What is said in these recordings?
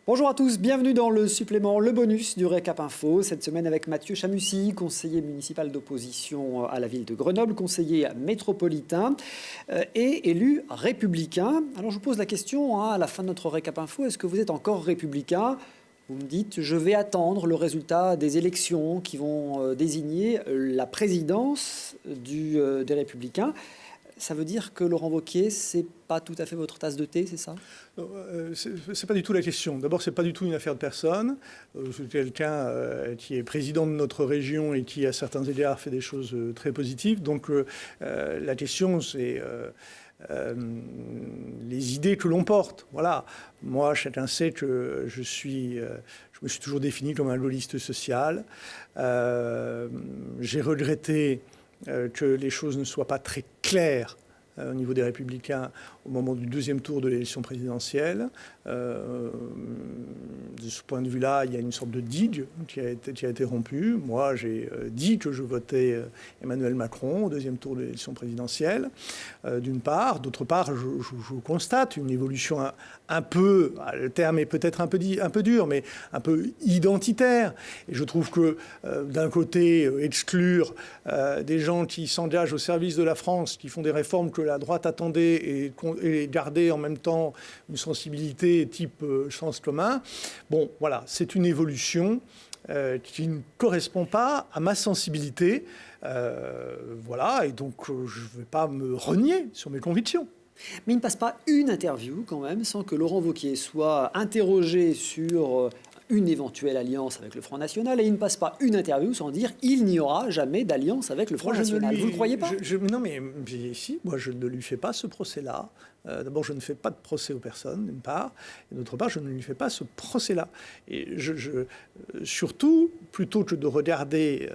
Bonjour à tous, bienvenue dans le supplément, le bonus du Récap Info. Cette semaine avec Mathieu Chamussy, conseiller municipal d'opposition à la ville de Grenoble, conseiller métropolitain et élu républicain. Alors je vous pose la question à la fin de notre Récap Info, est-ce que vous êtes encore républicain ? Vous me dites, je vais attendre le résultat des élections qui vont désigner la présidence des Républicains. Ça veut dire que Laurent Wauquiez, c'est pas tout à fait votre tasse de thé, c'est ça ? C'est pas du tout la question. D'abord, c'est pas du tout une affaire de personne. C'est quelqu'un qui est président de notre région et qui, à certains égards, fait des choses très positives. Donc, la question, c'est les idées que l'on porte. Voilà. Moi, chacun sait que je me suis toujours défini comme un gaulliste social. J'ai regretté que les choses ne soient pas très claires au niveau des Républicains au moment du deuxième tour de l'élection présidentielle. De ce point de vue-là, il y a une sorte de digue qui a été rompue. Moi, j'ai dit que je votais Emmanuel Macron au deuxième tour de l'élection présidentielle, d'une part. D'autre part, je constate une évolution un peu, le terme est peut-être un peu dur, mais un peu identitaire. Et je trouve que, d'un côté, exclure des gens qui s'engagent au service de la France, qui font des réformes que la droite attendait et garder en même temps une sensibilité type sens commun, bon, voilà, c'est une évolution qui ne correspond pas à ma sensibilité. Voilà, et donc je ne vais pas me renier sur mes convictions. Mais il ne passe pas une interview, quand même, sans que Laurent Wauquiez soit interrogé sur une éventuelle alliance avec le Front National, et il ne passe pas une interview sans dire « il n'y aura jamais d'alliance avec le Front National ». Vous ne le croyez pas ? Non, mais si, moi je ne lui fais pas ce procès-là. D'abord, je ne fais pas de procès aux personnes, d'une part, et d'autre part, je ne lui fais pas ce procès-là. Et surtout, plutôt que de regarder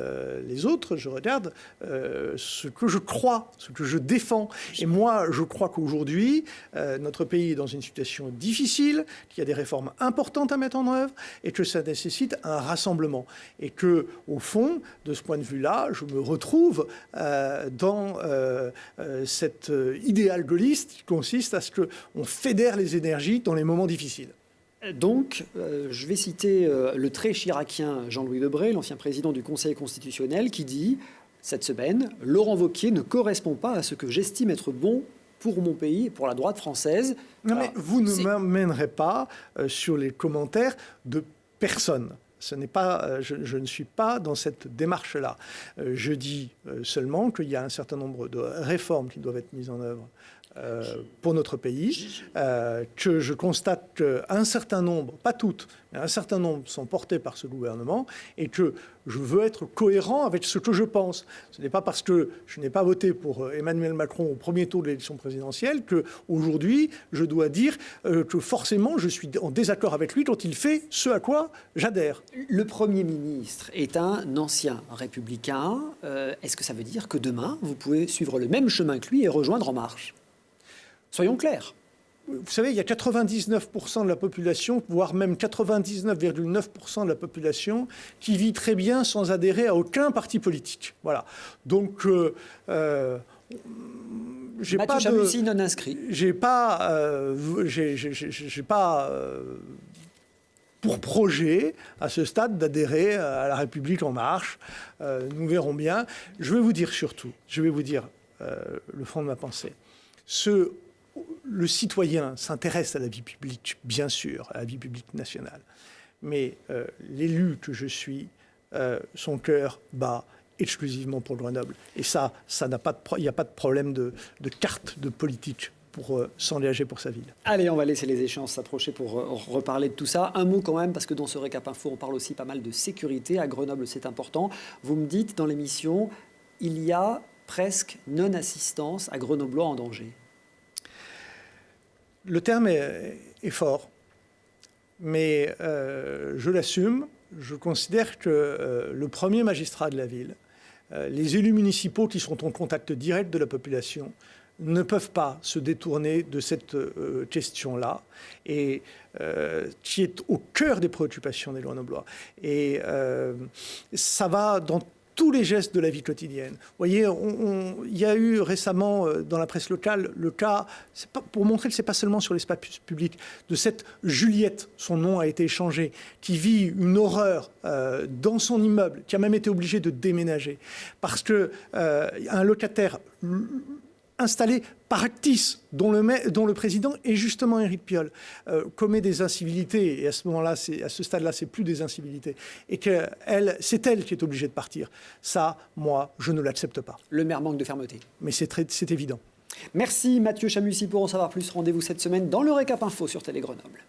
les autres, je regarde ce que je crois, ce que je défends. Et moi, je crois qu'aujourd'hui, notre pays est dans une situation difficile, qu'il y a des réformes importantes à mettre en œuvre, et que ça nécessite un rassemblement. Et que, au fond, de ce point de vue-là, je me retrouve dans cet idéal gaulliste qui consiste à ce qu'on fédère les énergies dans les moments difficiles. Donc, je vais citer le très chiracien Jean-Louis Debré, l'ancien président du Conseil constitutionnel, qui dit, cette semaine, « Laurent Wauquiez ne correspond pas à ce que j'estime être bon pour mon pays et pour la droite française. » Non, mais vous ne m'amènerez pas sur les commentaires de personne. Ce n'est pas, je ne suis pas dans cette démarche-là. Je dis seulement qu'il y a un certain nombre de réformes qui doivent être mises en œuvre pour notre pays, que je constate qu'un certain nombre, pas toutes, mais un certain nombre sont portées par ce gouvernement, et que je veux être cohérent avec ce que je pense. Ce n'est pas parce que je n'ai pas voté pour Emmanuel Macron au premier tour de l'élection présidentielle qu'aujourd'hui, je dois dire que forcément je suis en désaccord avec lui quand il fait ce à quoi j'adhère. Le Premier ministre est un ancien républicain. Est-ce que ça veut dire que demain, vous pouvez suivre le même chemin que lui et rejoindre En Marche ? Soyons clairs. Vous savez, il y a 99% de la population, voire même 99,9% de la population, qui vit très bien sans adhérer à aucun parti politique. Voilà. Donc, j'ai Mathieu pas Chamussy non inscrit. J'ai pas pour projet, à ce stade, d'adhérer à La République En Marche. Nous verrons bien. Je vais vous dire surtout, le fond de ma pensée. Le citoyen s'intéresse à la vie publique, bien sûr, à la vie publique nationale. Mais l'élu que je suis, son cœur bat exclusivement pour Grenoble. Et ça n'a pas il n'y a pas de problème de carte de politique pour s'engager pour sa ville. Allez, on va laisser les échanges s'approcher pour reparler de tout ça. Un mot quand même, parce que dans ce Récap Info, on parle aussi pas mal de sécurité. À Grenoble, c'est important. Vous me dites dans l'émission, il y a presque non-assistance à Grenoblois en danger. Le terme est fort, mais je l'assume. Je considère que le premier magistrat de la ville, les élus municipaux qui sont en contact direct de la population, ne peuvent pas se détourner de cette question-là, et qui est au cœur des préoccupations des Grenoblois. Et ça va dans tous les gestes de la vie quotidienne. Vous voyez, il y a eu récemment dans la presse locale le cas, pour montrer que ce n'est pas seulement sur l'espace public, de cette Juliette, son nom a été échangé, qui vit une horreur dans son immeuble, qui a même été obligé de déménager, parce qu'un locataire installé par Actis, dont le président est justement Éric Piolle, commet des incivilités, et à ce moment-là, à ce stade-là, c'est plus des incivilités, et que c'est elle qui est obligée de partir. Ça, moi, je ne l'accepte pas. Le maire manque de fermeté. Mais c'est évident. Merci Mathieu Chamussy. Pour en savoir plus, rendez-vous cette semaine dans le Récap Info sur Télé Grenoble.